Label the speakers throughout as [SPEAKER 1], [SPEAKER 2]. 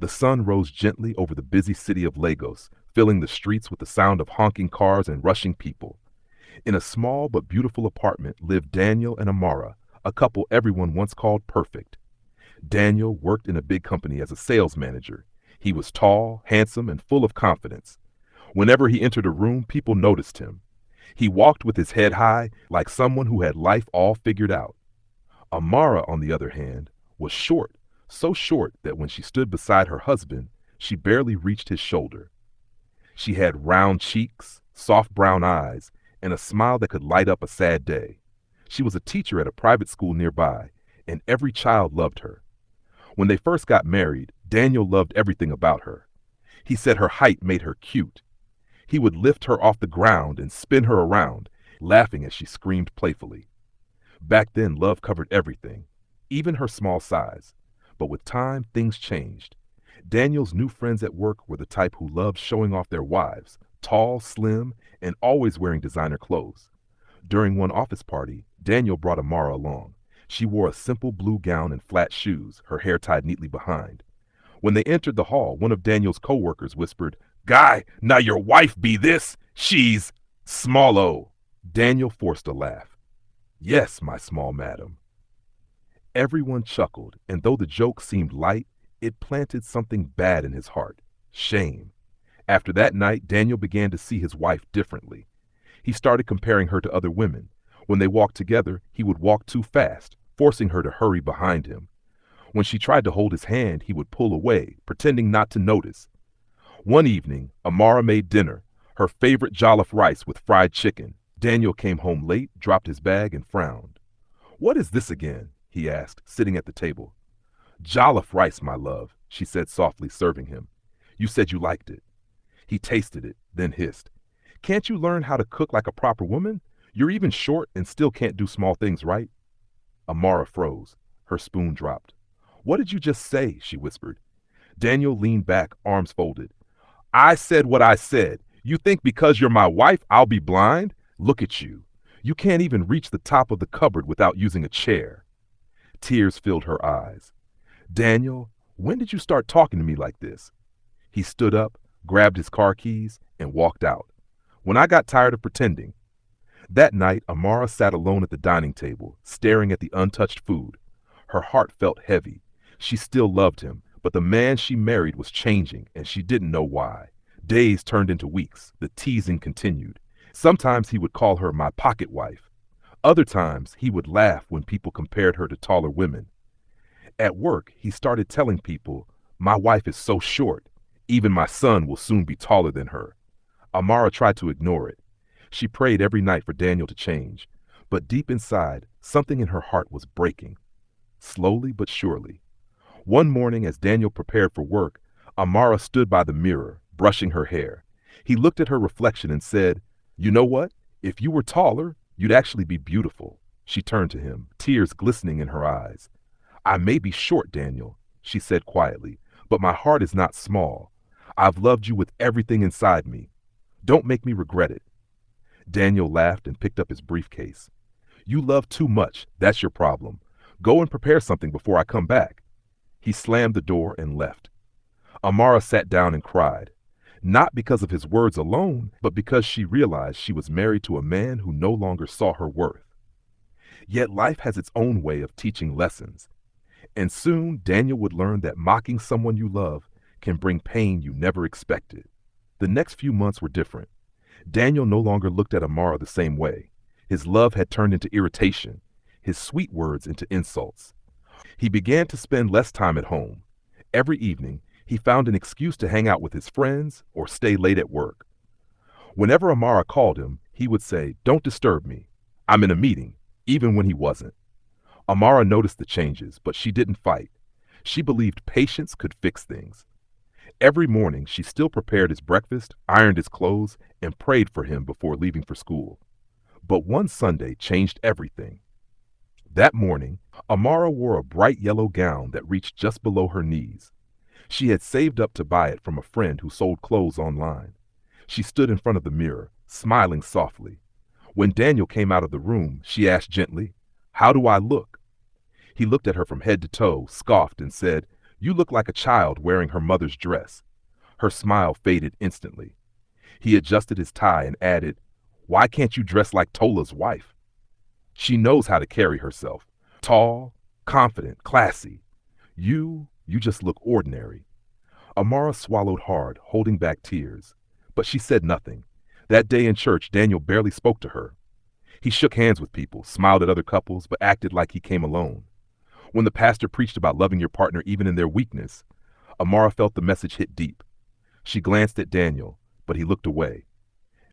[SPEAKER 1] The sun rose gently over the busy city of Lagos, filling the streets with the sound of honking cars and rushing people. In a small but beautiful apartment lived Daniel and Amara, a couple everyone once called perfect. Daniel worked in a big company as a sales manager. He was tall, handsome, and full of confidence. Whenever he entered a room, people noticed him. He walked with his head high, like someone who had life all figured out. Amara, on the other hand, was short, so short that when she stood beside her husband, she barely reached his shoulder. She had round cheeks, soft brown eyes, and a smile that could light up a sad day. She was a teacher at a private school nearby, and every child loved her. When they first got married, Daniel loved everything about her. He said her height made her cute. He would lift her off the ground and spin her around, laughing as she screamed playfully. Back then, love covered everything, even her small size. But with time, things changed. Daniel's new friends at work were the type who loved showing off their wives, tall, slim, and always wearing designer clothes. During one office party, Daniel brought Amara along. She wore a simple blue gown and flat shoes, her hair tied neatly behind. When they entered the hall, one of Daniel's coworkers whispered, "Guy, now your wife be this, she's small o." Daniel forced a laugh. "Yes, my small madam." Everyone chuckled, and though the joke seemed light, it planted something bad in his heart, shame. After that night, Daniel began to see his wife differently. He started comparing her to other women. When they walked together, he would walk too fast, forcing her to hurry behind him. When she tried to hold his hand, he would pull away, pretending not to notice. One evening, Amara made dinner, her favorite jollof rice with fried chicken. Daniel came home late, dropped his bag, and frowned. "What is this again?" he asked, sitting at the table. "Jollof rice, my love," she said softly, serving him. "You said you liked it." He tasted it, then hissed, "Can't you learn how to cook like a proper woman? You're even short and still can't do small things right." Amara froze. Her spoon dropped. "What did you just say?" she whispered. Daniel leaned back, arms folded. "I said what I said. You think because you're my wife, I'll be blind? Look at you. You can't even reach the top of the cupboard without using a chair." Tears filled her eyes. "Daniel, when did you start talking to me like this?" He stood up, grabbed his car keys, and walked out. "When I got tired of pretending." That night, Amara sat alone at the dining table, staring at the untouched food. Her heart felt heavy. She still loved him, but the man she married was changing, and she didn't know why. Days turned into weeks. The teasing continued. Sometimes he would call her my pocket wife. Other times, he would laugh when people compared her to taller women. At work, he started telling people, "My wife is so short. Even my son will soon be taller than her." Amara tried to ignore it. She prayed every night for Daniel to change, but deep inside, something in her heart was breaking. Slowly but surely. One morning, as Daniel prepared for work, Amara stood by the mirror, brushing her hair. He looked at her reflection and said, "You know what? If you were taller, you'd actually be beautiful." She turned to him, tears glistening in her eyes. "I may be short, Daniel," she said quietly, "but my heart is not small. I've loved you with everything inside me. Don't make me regret it." Daniel laughed and picked up his briefcase. "You love too much, that's your problem. Go and prepare something before I come back." He slammed the door and left. Amara sat down and cried, not because of his words alone, but because she realized she was married to a man who no longer saw her worth. Yet life has its own way of teaching lessons. And soon Daniel would learn that mocking someone you love can bring pain you never expected. The next few months were different. Daniel no longer looked at Amara the same way. His love had turned into irritation, his sweet words into insults. He began to spend less time at home. Every evening, he found an excuse to hang out with his friends or stay late at work. Whenever Amara called him, he would say, "Don't disturb me. I'm in a meeting," even when he wasn't. Amara noticed the changes, but she didn't fight. She believed patience could fix things. Every morning, she still prepared his breakfast, ironed his clothes, and prayed for him before leaving for school. But one Sunday changed everything. That morning, Amara wore a bright yellow gown that reached just below her knees. She had saved up to buy it from a friend who sold clothes online. She stood in front of the mirror, smiling softly. When Daniel came out of the room, she asked gently, "How do I look?" He looked at her from head to toe, scoffed, and said, You look like a child wearing her mother's dress." Her smile faded instantly. He adjusted his tie and added, "Why can't you dress like Tola's wife? She knows how to carry herself. Tall, confident, classy. You just look ordinary." Amara swallowed hard, holding back tears. But she said nothing. That day in church, Daniel barely spoke to her. He shook hands with people, smiled at other couples, but acted like he came alone. When the pastor preached about loving your partner even in their weakness, Amara felt the message hit deep. She glanced at Daniel, but he looked away.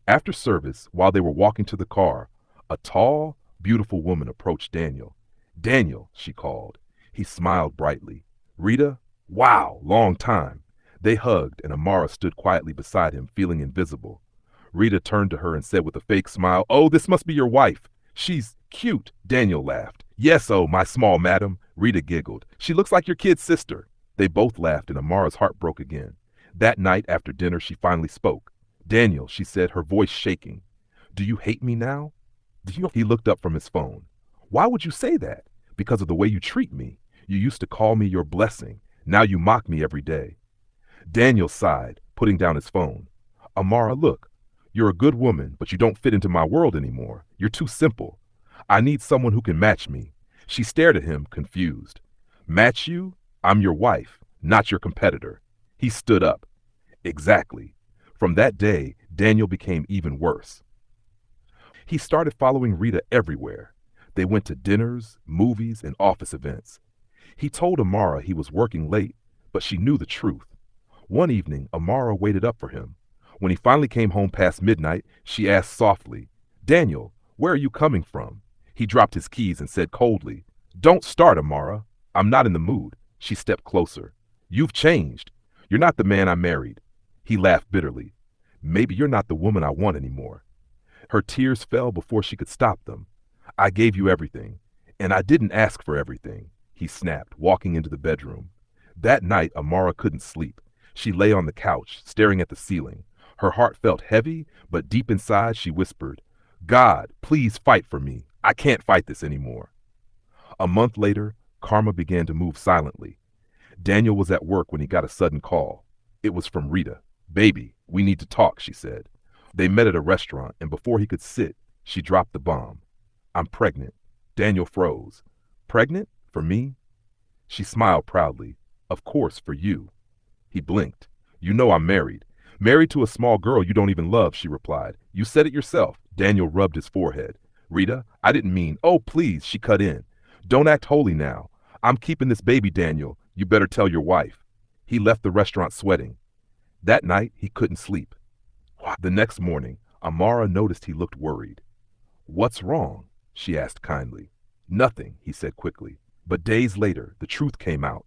[SPEAKER 1] After service, while they were walking to the car, a tall, beautiful woman approached Daniel. "Daniel," she called. He smiled brightly. "Rita? Wow, long time." They hugged, and Amara stood quietly beside him, feeling invisible. Rita turned to her and said with a fake smile, "Oh, this must be your wife. She's cute." Daniel laughed. "Yes, oh, my small madam." Rita giggled. "She looks like your kid sister." They both laughed, and Amara's heart broke again. That night after dinner, she finally spoke. "Daniel," she said, her voice shaking. "Do you hate me now?" He looked up from his phone. "Why would you say that?" "Because of the way you treat me. You used to call me your blessing. Now you mock me every day." Daniel sighed, putting down his phone. "Amara, look, you're a good woman, but you don't fit into my world anymore. You're too simple. I need someone who can match me." She stared at him, confused. "Match you? I'm your wife, not your competitor." He stood up. "Exactly." From that day, Daniel became even worse. He started following Rita everywhere. They went to dinners, movies, and office events. He told Amara he was working late, but she knew the truth. One evening, Amara waited up for him. When he finally came home past midnight, she asked softly, "Daniel, where are you coming from?" He dropped his keys and said coldly, "Don't start, Amara. I'm not in the mood." She stepped closer. "You've changed. You're not the man I married." He laughed bitterly. "Maybe you're not the woman I want anymore." Her tears fell before she could stop them. "I gave you everything, and I didn't ask for everything," he snapped, walking into the bedroom. That night, Amara couldn't sleep. She lay on the couch, staring at the ceiling. Her heart felt heavy, but deep inside she whispered, "God, please fight for me. I can't fight this anymore." A month later, karma began to move silently. Daniel was at work when he got a sudden call. It was from Rita. "Baby, we need to talk," she said. They met at a restaurant, and before he could sit, she dropped the bomb. "I'm pregnant." Daniel froze. "Pregnant? For me?" She smiled proudly. "Of course, for you." He blinked. "You know I'm married." "Married to a small girl you don't even love," she replied. "You said it yourself." Daniel rubbed his forehead. "Rita, I didn't mean—" "Oh, please," she cut in. "Don't act holy now. I'm keeping this baby, Daniel. You better tell your wife." He left the restaurant sweating. That night, he couldn't sleep. The next morning, Amara noticed he looked worried. "What's wrong?" she asked kindly. "Nothing," he said quickly. But days later, the truth came out.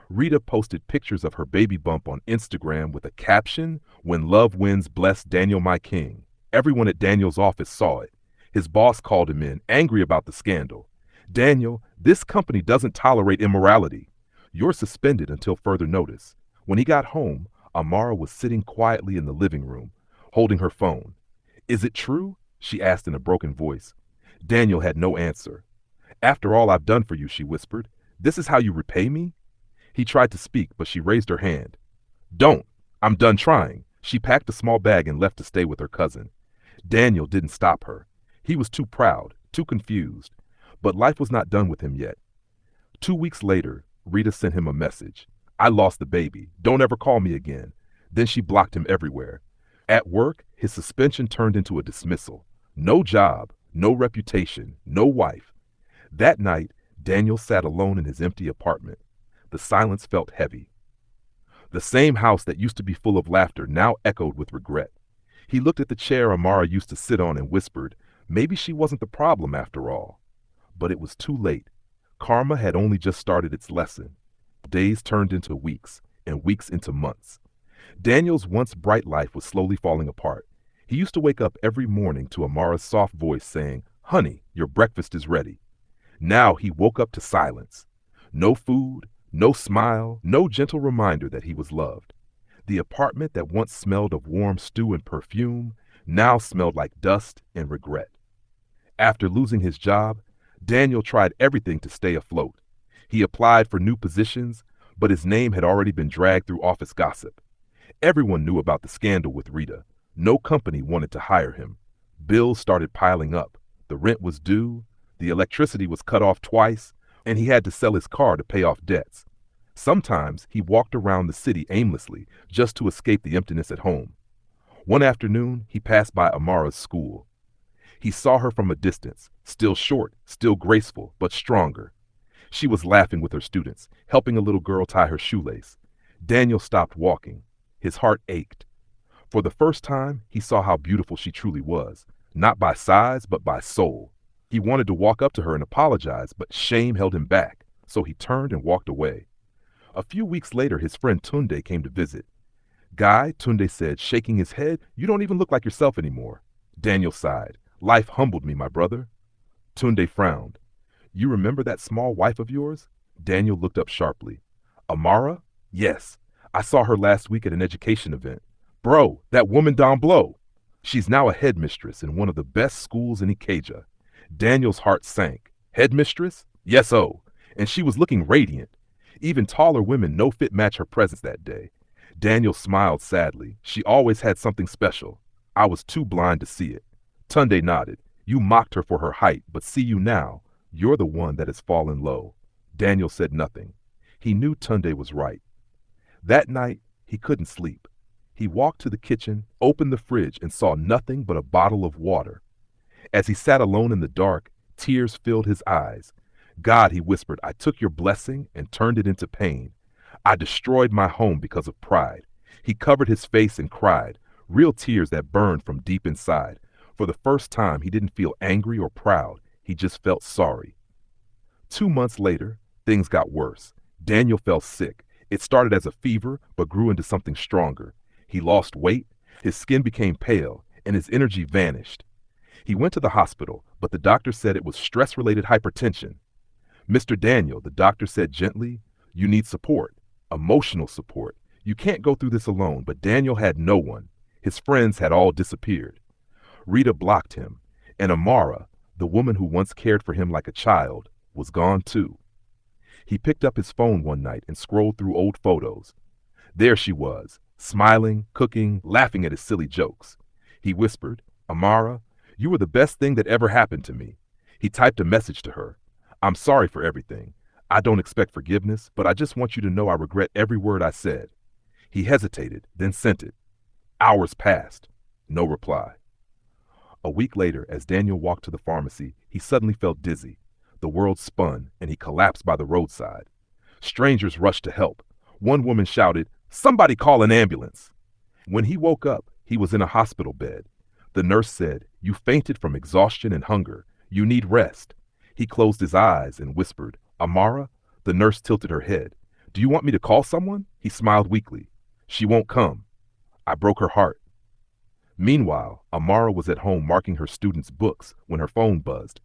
[SPEAKER 1] Rita posted pictures of her baby bump on Instagram with a caption, "When love wins, bless Daniel my king." Everyone at Daniel's office saw it. His boss called him in, angry about the scandal. "Daniel, this company doesn't tolerate immorality. You're suspended until further notice." When he got home, Amara was sitting quietly in the living room, holding her phone. "Is it true?" she asked in a broken voice. Daniel had no answer. "After all I've done for you," she whispered, "this is how you repay me?" He tried to speak, but she raised her hand. "Don't. I'm done trying." She packed a small bag and left to stay with her cousin. Daniel didn't stop her. He was too proud, too confused. But life was not done with him yet. 2 weeks later, Rita sent him a message. "I lost the baby. Don't ever call me again." Then she blocked him everywhere. At work, his suspension turned into a dismissal. No job, no reputation, no wife. That night, Daniel sat alone in his empty apartment. The silence felt heavy. The same house that used to be full of laughter now echoed with regret. He looked at the chair Amara used to sit on and whispered, maybe she wasn't the problem after all. But it was too late. Karma had only just started its lesson. Days turned into weeks, and weeks into months. Daniel's once bright life was slowly falling apart. He used to wake up every morning to Amara's soft voice saying, "Honey, your breakfast is ready." Now he woke up to silence. No food, no smile, no gentle reminder that he was loved. The apartment that once smelled of warm stew and perfume now smelled like dust and regret. After losing his job, Daniel tried everything to stay afloat. He applied for new positions, but his name had already been dragged through office gossip. Everyone knew about the scandal with Rita. No company wanted to hire him. Bills started piling up. The rent was due, the electricity was cut off twice, and he had to sell his car to pay off debts. Sometimes he walked around the city aimlessly just to escape the emptiness at home. One afternoon, he passed by Amara's school. He saw her from a distance, still short, still graceful, but stronger. She was laughing with her students, helping a little girl tie her shoelace. Daniel stopped walking. His heart ached. For the first time, he saw how beautiful she truly was, not by size, but by soul. He wanted to walk up to her and apologize, but shame held him back, so he turned and walked away. A few weeks later, his friend Tunde came to visit. "Guy," Tunde said, shaking his head, "you don't even look like yourself anymore." Daniel sighed. "Life humbled me, my brother." Tunde frowned. "You remember that small wife of yours?" Daniel looked up sharply. "Amara?" "Yes. I saw her last week at an education event." "Bro, that woman down below." "She's now a headmistress in one of the best schools in Ikeja." Daniel's heart sank. "Headmistress?" "Yes-o. And she was looking radiant. Even taller women no fit match her presence that day." Daniel smiled sadly. "She always had something special. I was too blind to see it." Tunde nodded. "You mocked her for her height, but see you now. You're the one that has fallen low." Daniel said nothing. He knew Tunde was right. That night, he couldn't sleep. He walked to the kitchen, opened the fridge, and saw nothing but a bottle of water. As he sat alone in the dark, tears filled his eyes. "God," he whispered, "I took your blessing and turned it into pain. I destroyed my home because of pride." He covered his face and cried, real tears that burned from deep inside. For the first time, he didn't feel angry or proud. He just felt sorry. 2 months later, things got worse. Daniel fell sick. It started as a fever, but grew into something stronger. He lost weight, his skin became pale, and his energy vanished. He went to the hospital, but the doctor said it was stress-related hypertension. "Mr. Daniel," the doctor said gently, "you need support, emotional support. You can't go through this alone." But Daniel had no one. His friends had all disappeared. Rita blocked him, and Amara, the woman who once cared for him like a child, was gone too. He picked up his phone one night and scrolled through old photos. There she was, smiling, cooking, laughing at his silly jokes. He whispered, "Amara, you were the best thing that ever happened to me." He typed a message to her. "I'm sorry for everything. I don't expect forgiveness, but I just want you to know I regret every word I said." He hesitated, then sent it. Hours passed. No reply. A week later, as Daniel walked to the pharmacy, he suddenly felt dizzy. The world spun, and he collapsed by the roadside. Strangers rushed to help. One woman shouted, "Somebody call an ambulance." When he woke up, he was in a hospital bed. The nurse said, "You fainted from exhaustion and hunger. You need rest." He closed his eyes and whispered, "Amara?" The nurse tilted her head. "Do you want me to call someone?" He smiled weakly. "She won't come." I broke her heart. Meanwhile, Amara was at home marking her students' books when her phone buzzed.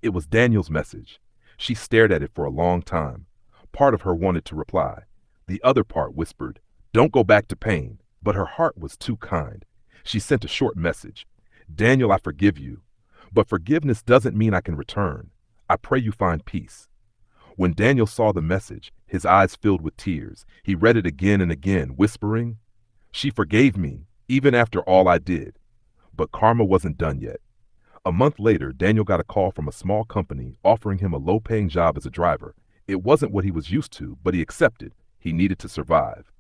[SPEAKER 1] It was Daniel's message. She stared at it for a long time. Part of her wanted to reply. The other part whispered, "Don't go back to pain." But her heart was too kind. She sent a short message. "Daniel, I forgive you. But forgiveness doesn't mean I can return. I pray you find peace." When Daniel saw the message, his eyes filled with tears. He read it again and again, whispering, "She forgave me, even after all I did." But karma wasn't done yet. A month later, Daniel got a call from a small company offering him a low-paying job as a driver. It wasn't what he was used to, but he accepted. He needed to survive.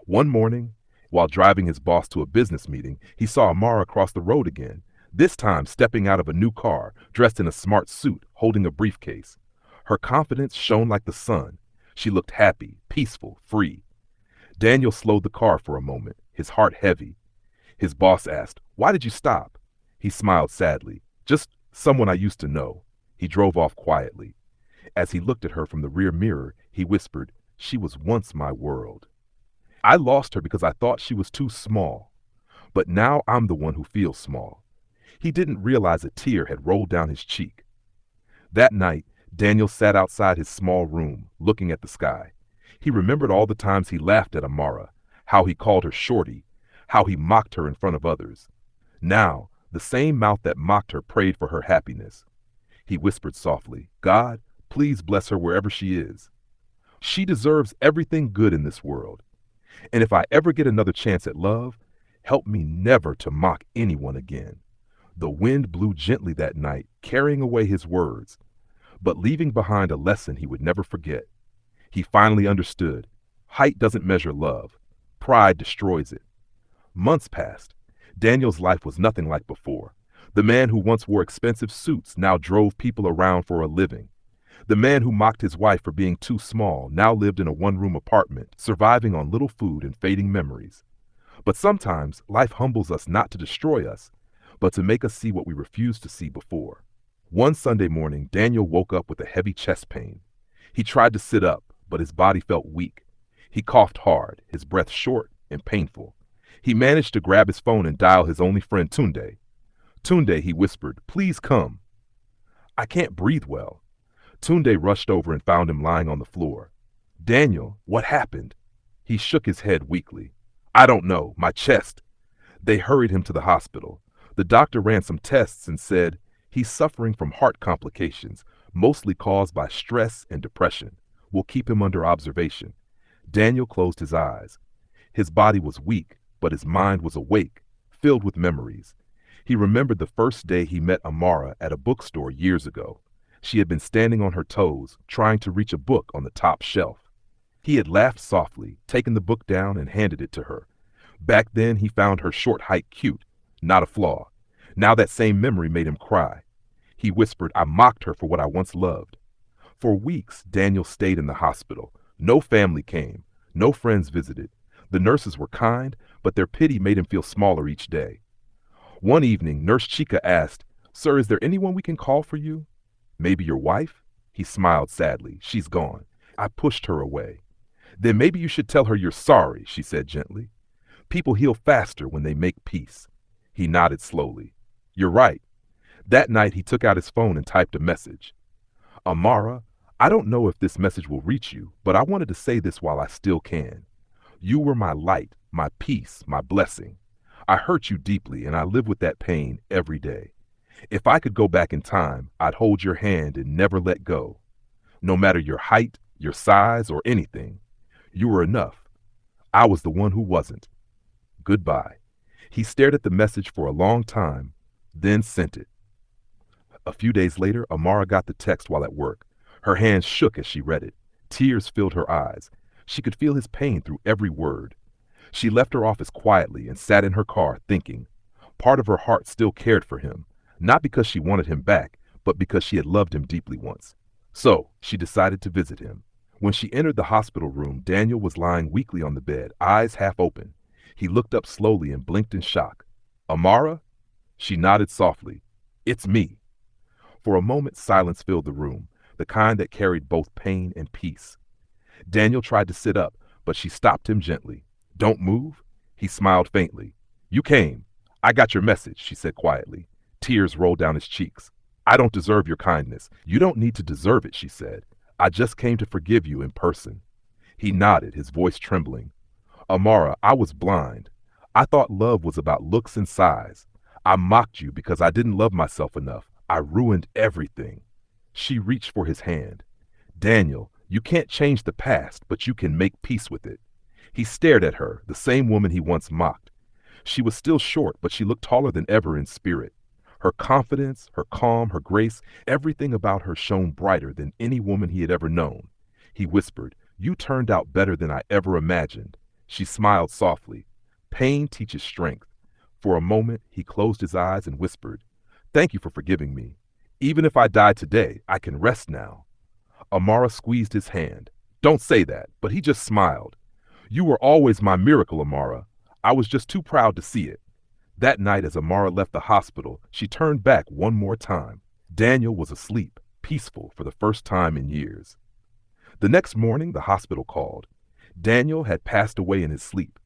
[SPEAKER 1] One morning, while driving his boss to a business meeting, he saw Amara across the road again, this time stepping out of a new car, dressed in a smart suit, holding a briefcase. Her confidence shone like the sun. She looked happy, peaceful, free. Daniel slowed the car for a moment, his heart heavy. His boss asked, "Why did you stop?" He smiled sadly. "Just someone I used to know." He drove off quietly. As he looked at her from the rear mirror, he whispered, "She was once my world. I lost her because I thought she was too small. But now I'm the one who feels small." He didn't realize a tear had rolled down his cheek. That night, Daniel sat outside his small room, looking at the sky. He remembered all the times he laughed at Amara, how he called her shorty, how he mocked her in front of others. Now, the same mouth that mocked her prayed for her happiness. He whispered softly, "God, please bless her wherever she is." She deserves everything good in this world. And if I ever get another chance at love, help me never to mock anyone again. The wind blew gently that night, carrying away his words, but leaving behind a lesson he would never forget. He finally understood. Height doesn't measure love. Pride destroys it. Months passed. Daniel's life was nothing like before. The man who once wore expensive suits now drove people around for a living. The man who mocked his wife for being too small now lived in a one-room apartment, surviving on little food and fading memories. But sometimes life humbles us not to destroy us, but to make us see what we refused to see before. One Sunday morning, Daniel woke up with a heavy chest pain. He tried to sit up, but his body felt weak. He coughed hard, his breath short and painful. He managed to grab his phone and dial his only friend, Tunde. Tunde, he whispered, please come. I can't breathe well. Tunde rushed over and found him lying on the floor. Daniel, what happened? He shook his head weakly. I don't know, my chest. They hurried him to the hospital. The doctor ran some tests and said he's suffering from heart complications, mostly caused by stress and depression. We'll keep him under observation. Daniel closed his eyes. His body was weak, but his mind was awake, filled with memories. He remembered the first day he met Amara at a bookstore years ago. She had been standing on her toes, trying to reach a book on the top shelf. He had laughed softly, taken the book down and handed it to her. Back then he found her short height cute, not a flaw. Now that same memory made him cry. He whispered, I mocked her for what I once loved. For weeks, Daniel stayed in the hospital. No family came. No friends visited. The nurses were kind, but their pity made him feel smaller each day. One evening, Nurse Chica asked, Sir, is there anyone we can call for you? Maybe your wife? He smiled sadly. She's gone. I pushed her away. Then maybe you should tell her you're sorry, she said gently. People heal faster when they make peace. He nodded slowly. You're right. That night he took out his phone and typed a message. Amara, I don't know if this message will reach you, but I wanted to say this while I still can. You were my light, my peace, my blessing. I hurt you deeply and I live with that pain every day. If I could go back in time, I'd hold your hand and never let go. No matter your height, your size, or anything, you were enough. I was the one who wasn't. Goodbye. He stared at the message for a long time, then sent it. A few days later, Amara got the text while at work. Her hands shook as she read it. Tears filled her eyes. She could feel his pain through every word. She left her office quietly and sat in her car thinking. Part of her heart still cared for him, not because she wanted him back, but because she had loved him deeply once. So she decided to visit him. When she entered the hospital room, Daniel was lying weakly on the bed, eyes half open. He looked up slowly and blinked in shock. Amara? She nodded softly. It's me. For a moment, silence filled the room, the kind that carried both pain and peace. Daniel tried to sit up, but she stopped him gently. Don't move. He smiled faintly. You came. I got your message, she said quietly. Tears rolled down his cheeks. I don't deserve your kindness. You don't need to deserve it, she said. I just came to forgive you in person. He nodded, his voice trembling. Amara, I was blind. I thought love was about looks and size. I mocked you because I didn't love myself enough. I ruined everything. She reached for his hand. Daniel, you can't change the past, but you can make peace with it. He stared at her, the same woman he once mocked. She was still short, but she looked taller than ever in spirit. Her confidence, her calm, her grace, everything about her shone brighter than any woman he had ever known. He whispered, You turned out better than I ever imagined. She smiled softly. Pain teaches strength. For a moment, he closed his eyes and whispered, Thank you for forgiving me. Even if I die today, I can rest now. Amara squeezed his hand. Don't say that, but he just smiled. You were always my miracle, Amara. I was just too proud to see it. That night, as Amara left the hospital, she turned back one more time. Daniel was asleep, peaceful for the first time in years. The next morning, the hospital called. Daniel had passed away in his sleep.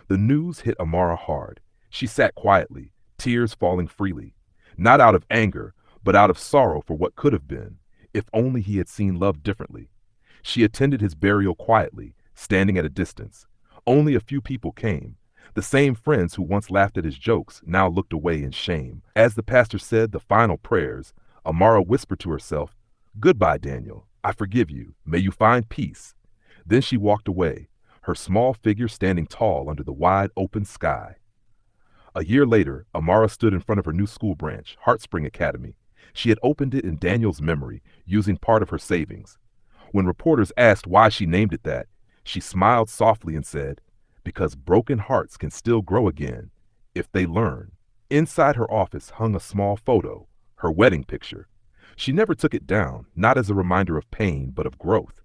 [SPEAKER 1] The news hit Amara hard. She sat quietly, tears falling freely. Not out of anger, but out of sorrow for what could have been, if only he had seen love differently. She attended his burial quietly, standing at a distance. Only a few people came. The same friends who once laughed at his jokes now looked away in shame. As the pastor said the final prayers, Amara whispered to herself, Goodbye, Daniel. I forgive you. May you find peace. Then she walked away, her small figure standing tall under the wide open sky. A year later, Amara stood in front of her new school branch, Heartspring Academy. She had opened it in Daniel's memory, using part of her savings. When reporters asked why she named it that, she smiled softly and said, "Because broken hearts can still grow again if they learn." Inside her office hung a small photo, her wedding picture. She never took it down, not as a reminder of pain, but of growth.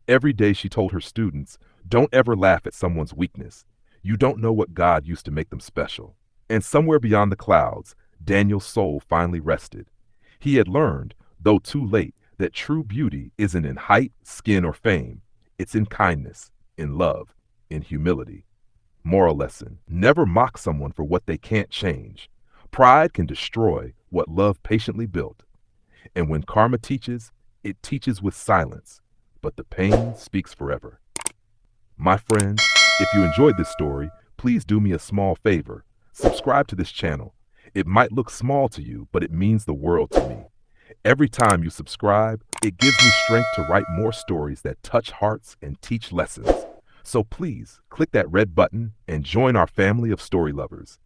[SPEAKER 1] Every day she told her students, "Don't ever laugh at someone's weakness. You don't know what God used to make them special." And somewhere beyond the clouds, Daniel's soul finally rested. He had learned, though too late, that true beauty isn't in height, skin, or fame. It's in kindness, in love, in humility. Moral lesson: never mock someone for what they can't change. Pride can destroy what love patiently built. And when karma teaches, it teaches with silence, but the pain speaks forever. My friends, if you enjoyed this story, please do me a small favor. Subscribe to this channel. It might look small to you, but it means the world to me. Every time you subscribe, it gives me strength to write more stories that touch hearts and teach lessons. So please, click that red button and join our family of story lovers.